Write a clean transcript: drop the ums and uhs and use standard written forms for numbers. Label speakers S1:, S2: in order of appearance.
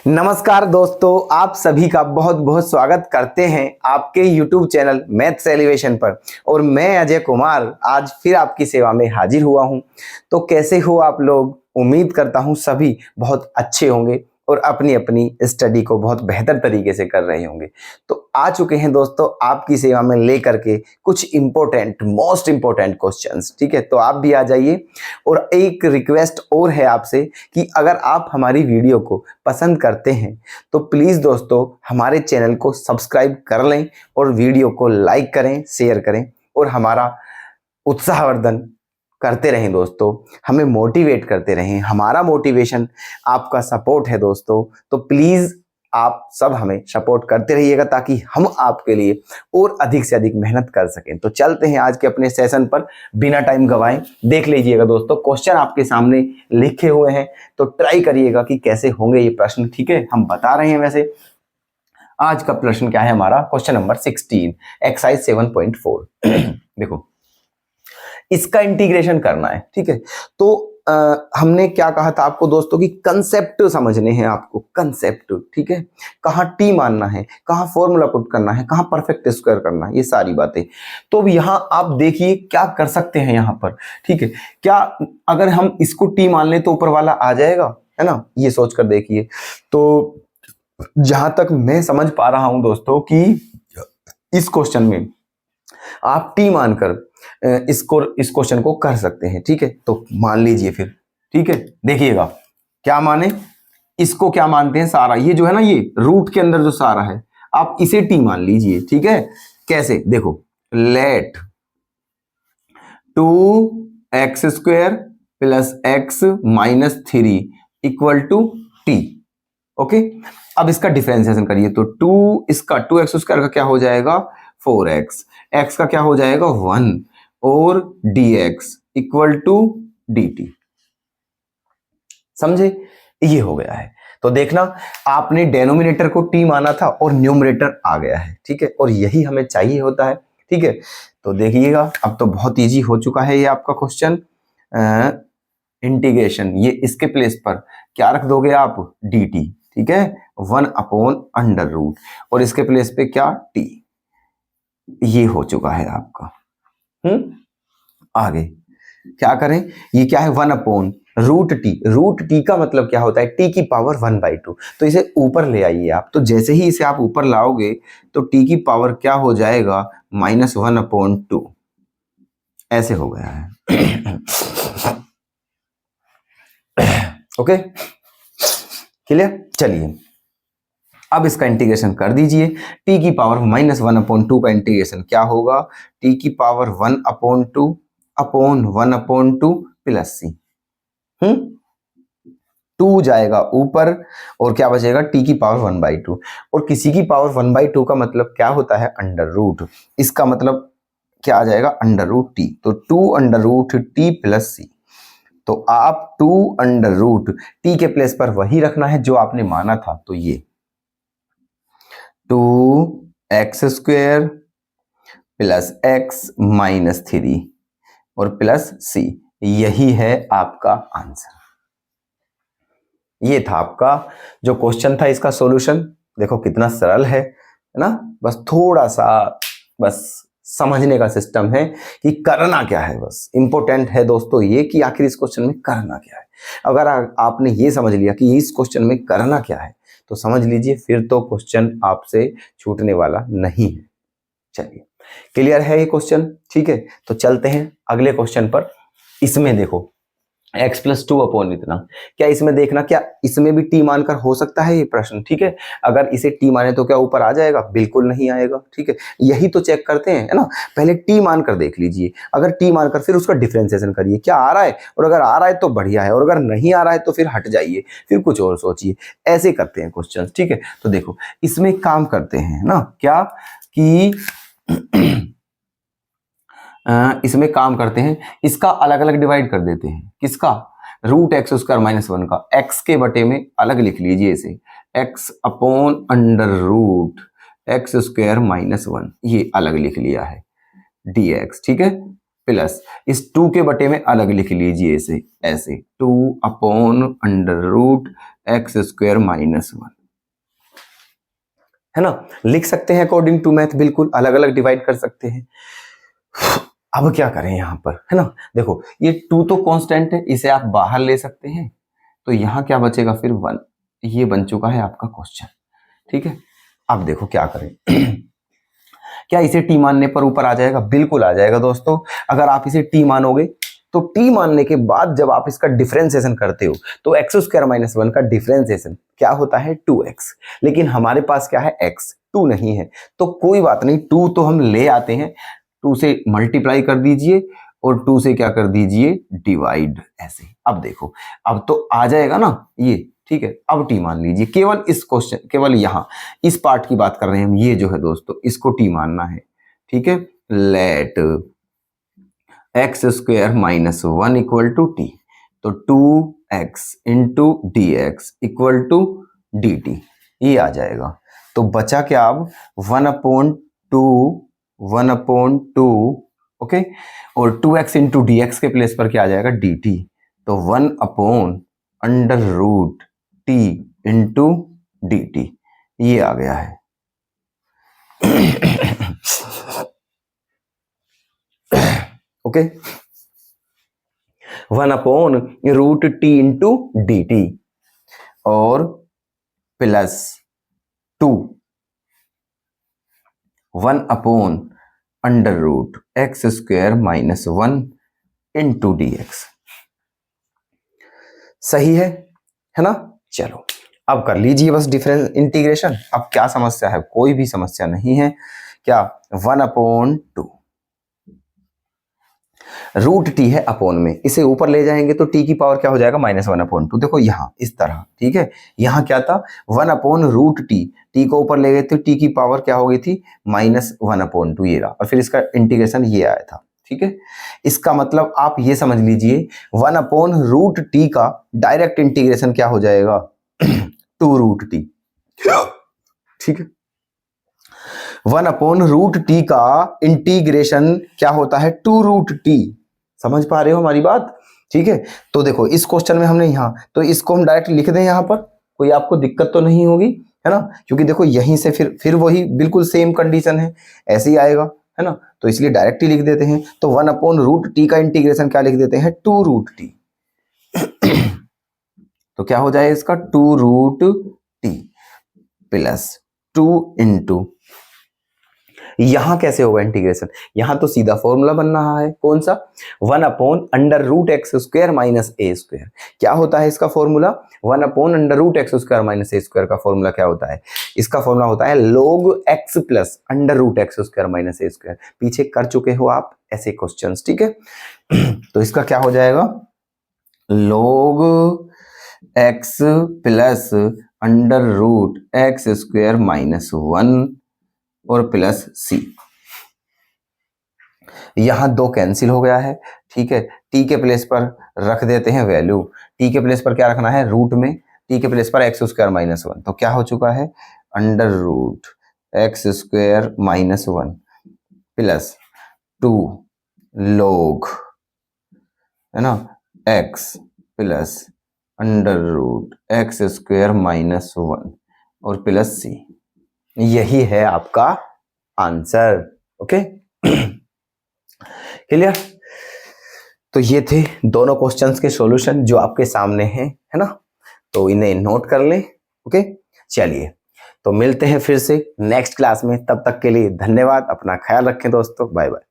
S1: नमस्कार दोस्तों, आप सभी का बहुत बहुत स्वागत करते हैं आपके YouTube चैनल मैथ्स एलिवेशन पर। और मैं अजय कुमार आज फिर आपकी सेवा में हाजिर हुआ हूं। तो कैसे हो आप लोग? उम्मीद करता हूं सभी बहुत अच्छे होंगे और अपनी अपनी स्टडी को बहुत बेहतर तरीके से कर रहे होंगे। तो आ चुके हैं दोस्तों आपकी सेवा में लेकर के कुछ इंपॉर्टेंट मोस्ट इंपॉर्टेंट क्वेश्चंस। ठीक है, तो आप भी आ जाइए। और एक रिक्वेस्ट और है आपसे कि अगर आप हमारी वीडियो को पसंद करते हैं तो प्लीज़ दोस्तों हमारे चैनल को सब्सक्राइब कर लें और वीडियो को लाइक करें, शेयर करें और हमारा उत्साहवर्धन करते रहें दोस्तों, हमें मोटिवेट करते रहें। हमारा मोटिवेशन आपका सपोर्ट है दोस्तों। तो प्लीज़ आप सब हमें सपोर्ट करते रहिएगा ताकि हम आपके लिए और अधिक से अधिक मेहनत कर सकें। तो चलते हैं आज के अपने सेशन पर बिना टाइम गवाएं। देख लीजिएगा दोस्तों, क्वेश्चन आपके सामने लिखे हुए हैं, तो ट्राई करिएगा कि कैसे होंगे ये प्रश्न। ठीक है, हम बता रहे हैं। वैसे आज का प्रश्न क्या है हमारा? क्वेश्चन नंबर 16 एक्सरसाइज 7.4 देखो, इसका इंटीग्रेशन करना है। ठीक है, तो हमने क्या कहा था आपको दोस्तों कि कंसेप्ट समझने हैं आपको, कंसेप्ट। ठीक है, कहाँ टी मानना है, कहाँ फॉर्मूला पुट करना है, कहाँ परफेक्ट स्क्वायर करना है, ये सारी बातें। तो अब यहाँ आप देखिए क्या कर सकते हैं यहाँ पर। ठीक है, क्या अगर हम इसको टी मान लें तो ऊपर वाला आ जाएगा, है ना? ये सोच कर देखिए। तो जहां तक मैं समझ पा रहा हूं दोस्तों कि इस क्वेश्चन में आप टी मानकर इस क्वेश्चन को कर सकते हैं। ठीक है, तो मान लीजिए फिर। ठीक है, देखिएगा क्या माने, इसको क्या मानते हैं, सारा ये जो है ना, ये रूट के अंदर जो सारा है आप इसे टी मान लीजिए। ठीक है, कैसे? देखो, let 2x² plus x minus 3 equal to t. Okay, अब इसका डिफरेंशिएशन करिए तो 2x² का क्या हो जाएगा? 4x, x का क्या हो जाएगा? 1 और dx इक्वल टू dt। समझे? ये हो गया है। तो देखना, आपने डेनोमिनेटर को t माना था और न्यूमरेटर आ गया है। ठीक है, और यही हमें चाहिए होता है। ठीक है, तो देखिएगा अब तो बहुत इजी हो चुका है ये आपका क्वेश्चन। इंटीग्रेशन, ये इसके प्लेस पर क्या रख दोगे आप? dt। ठीक है, 1/√, और इसके प्लेस पे क्या? t। ये हो चुका है आपका। आगे क्या करें? ये क्या है? 1/√t। रूट टी का मतलब क्या होता है? t की पावर 1/2। तो इसे ऊपर ले आइए आप। तो जैसे ही इसे आप ऊपर लाओगे तो t की पावर क्या हो जाएगा? -1/2। ऐसे हो गया है। Okay, clear? चलिए अब इसका इंटीग्रेशन कर दीजिए। t की पावर -1/2 का इंटीग्रेशन क्या होगा? t की पावर 1/2 अपॉन 1/2 प्लस c। 2 जाएगा ऊपर और क्या बचेगा? t की पावर 1/2। और किसी की पावर 1/2 का मतलब क्या होता है? Under root. इसका मतलब क्या आ जाएगा? √t। तो 2√t प्लस c। तो आप 2√t के प्लेस पर वही रखना है जो आपने माना था। तो ये 2x² प्लस x माइनस 3 और प्लस c, यही है आपका आंसर। ये था आपका जो क्वेश्चन था, इसका सॉल्यूशन। देखो कितना सरल है ना? बस थोड़ा सा बस समझने का सिस्टम है कि करना क्या है। बस इंपॉर्टेंट है दोस्तों ये कि आखिर इस क्वेश्चन में करना क्या है। अगर आपने ये समझ लिया कि इस क्वेश्चन में करना क्या है तो समझ लीजिए फिर तो क्वेश्चन आपसे छूटने वाला नहीं है। चलिए, क्लियर है ये क्वेश्चन? ठीक है, तो चलते हैं अगले क्वेश्चन पर। इसमें देखो x + 2 अपॉन इतना, क्या इसमें देखना, क्या इसमें भी t मानकर हो सकता है ये प्रश्न? ठीक है, अगर इसे t माने तो क्या ऊपर आ जाएगा? बिल्कुल नहीं आएगा। ठीक है, यही तो चेक करते हैं, है ना? पहले t मानकर देख लीजिए। अगर t मानकर फिर उसका डिफरेंशिएशन करिए, क्या आ रहा है, और अगर आ रहा है तो बढ़िया है, और अगर नहीं आ रहा है तो फिर हट जाइए, फिर कुछ और सोचिए। ऐसे करते हैं क्वेश्चन। ठीक है, तो देखो इसमें काम करते हैं ना, क्या कि इसमें काम करते हैं, इसका अलग अलग डिवाइड कर देते हैं। किसका? √x² - 1 का। x के बटे में अलग लिख लीजिए इसे, x अपॉन √x² - 1, ये अलग लिख लिया है dx। ठीक है, प्लस इस 2 के बटे में अलग लिख लीजिए इसे ऐसे 2/√x² -1 है ना, लिख सकते हैं अकॉर्डिंग टू मैथ, बिल्कुल अलग अलग डिवाइड कर सकते हैं। अब क्या करें यहां पर, है ना, देखो ये 2 तो कांस्टेंट है, इसे आप बाहर ले सकते हैं, तो यहां क्या बचेगा फिर 1। ये बन चुका है आपका क्वेश्चन, ठीक है। अब देखो क्या करें क्या इसे टी मानने पर ऊपर आ जाएगा? बिल्कुल आ जाएगा दोस्तों। अगर आप इसे टी मानोगे तो टी मानने के बाद जब आप इसका डिफरेंशिएशन करते हो तो x² - 1 का डिफरेंशिएशन क्या होता है 2x, लेकिन हमारे पास क्या है x, 2 नहीं है, तो कोई बात नहीं, 2 तो हम ले आते हैं, 2 से मल्टीप्लाई कर दीजिए और 2 से क्या कर दीजिए डिवाइड, ऐसे। अब देखो अब तो आ जाएगा ना ये, ठीक है। अब टी मान लीजिए, केवल इस क्वेश्चन, केवल यहाँ इस पार्ट की बात कर रहे हैं हम, ये जो है दोस्तों इसको टी मानना है, ठीक है। Late x² - 1 equal to t, तो 2x into dx equal to dt, ये आ जाएगा। तो बचा क्या अब 1/2, ओके, और 2x इंटू dx के प्लेस पर क्या आ जाएगा dt, तो 1/√t इंटू dt, ये आ गया है। ओके, 1/√t इंटू dt और प्लस 2 1/√x² - 1 इंटू dx, सही है ना। चलो अब कर लीजिए बस डिफरेंस इंटीग्रेशन। अब क्या समस्या है? कोई भी समस्या नहीं है। क्या 1/2 √t है अपॉन में, इसे ऊपर ले जाएंगे तो t की पावर क्या हो जाएगा -1/2। देखो यहाँ इस तरह, ठीक है। यहाँ क्या था 1/√t, t को ऊपर ले गए तो t की पावर क्या हो गई थी -1/2, ये रहा, और फिर इसका इंटीग्रेशन ये आया था, ठीक है। इसका मतलब आप ये समझ लीजिए 1/√t का डायरेक्ट इंटीग्रेशन क्या हो जाएगा 2√t, ठीक है। 1/√t का इंटीग्रेशन क्या होता है 2√t, समझ पा रहे हो हमारी बात, ठीक है। तो देखो इस क्वेश्चन में हमने यहाँ, तो इसको हम डायरेक्ट लिख दें यहाँ पर, कोई आपको दिक्कत तो नहीं होगी, है ना, क्योंकि देखो यहीं से फिर वही बिल्कुल सेम कंडीशन है, ऐसे ही आएगा, है ना, तो इसलिए डायरेक्ट ही लिख देते हैं। तो 1/√t का इंटीग्रेशन क्या लिख देते हैं 2√t, तो क्या हो जाए इसका 2√t प्लस 2 इंटू, यहां कैसे होगा इंटीग्रेशन, यहां तो सीधा फॉर्मूला बन रहा है, कौन सा 1/√x² - a²। क्या होता है इसका फॉर्मूला 1/√x² - a² का फॉर्मूला क्या होता है? इसका फॉर्मूला होता है log x plus √x² - a²। पीछे कर चुके हो आप ऐसे क्वेश्चंस, ठीक है। तो इसका क्या हो जाएगा log x प्लस √x² - 1 और प्लस c, यहां 2 कैंसिल हो गया है, ठीक है। t के प्लेस पर रख देते हैं वैल्यू, t के प्लेस पर क्या रखना है रूट में, t के प्लेस पर x² - 1, तो क्या हो चुका है √x² - 1 प्लस 2 log, है ना, x प्लस √x² - 1 और प्लस c, यही है आपका आंसर, ओके। क्लियर? तो ये थे दोनों क्वेश्चंस के सॉल्यूशन जो आपके सामने हैं, है ना, तो इन्हें नोट कर लें, ओके। चलिए तो मिलते हैं फिर से नेक्स्ट क्लास में, तब तक के लिए धन्यवाद, अपना ख्याल रखें दोस्तों, बाय बाय।